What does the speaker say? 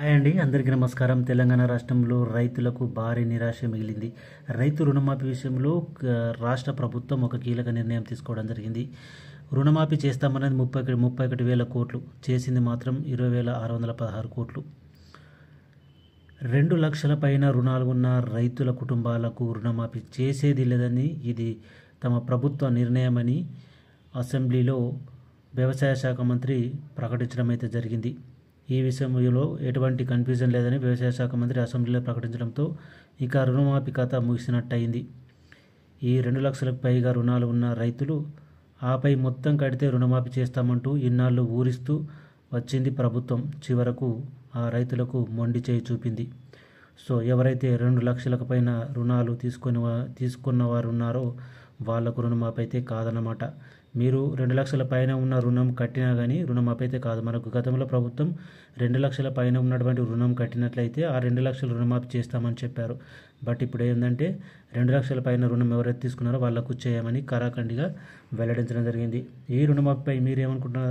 Hi అండి, అందరికీ నమస్కారం. తెలంగాణ రాష్ట్రంలో రైతులకు భారీ నిరాశ మిగిలింది. రైతు రుణమాఫీ విషయంలో రాష్ట్ర ప్రభుత్వం ఒక కీలక నిర్ణయం తీసుకోవడం జరిగింది. రుణమాఫీ చేస్తామన్నది 31,000 కోట్లు, చేసింది మాత్రం 20,616 కోట్లు. 2 లక్షల పైన రుణాలు ఉన్న రైతుల కుటుంబాలకు రుణమాఫీ చేసేది లేదని, ఇది తమ ప్రభుత్వ నిర్ణయమని అసెంబ్లీలో వ్యవసాయ శాఖ మంత్రి ప్రకటించడం అయితే జరిగింది. ఈ విషయంలో ఎటువంటి కన్ఫ్యూజన్ లేదని వ్యవసాయ శాఖ మంత్రి అసెంబ్లీలో ప్రకటించడంతో ఇక రుణమాఫీ కథ ముగిసినట్టయింది. ఈ 2 లక్షలకు పైగా రుణాలు ఉన్న రైతులు ఆపై మొత్తం కడితే రుణమాఫీ చేస్తామంటూ ఇన్నాళ్ళు ఊరిస్తూ వచ్చింది ప్రభుత్వం. చివరకు ఆ రైతులకు మొండి చేయి చూపింది. సో ఎవరైతే 2 లక్షలకు పైన రుణాలు తీసుకున్న వారు ఉన్నారో వాళ్లకు రుణమాఫీ అయితే కాదన్నమాట. మీరు 2 లక్షల పైన ఉన్న రుణం కట్టినా కానీ రుణమాఫీ అయితే కాదు. మనకు గతంలో ప్రభుత్వం 2 లక్షల పైన ఉన్నటువంటి రుణం కట్టినట్లయితే ఆ 2 లక్షలు రుణమాఫీ చేస్తామని చెప్పారు. బట్ ఇప్పుడు ఏంటంటే 2 లక్షల పైన రుణం ఎవరైతే తీసుకున్నారో వాళ్లకు చేయమని కరాఖండిగా వెల్లడించడం జరిగింది. ఈ రుణమాఫీపై మీరేమనుకుంటున్నారు?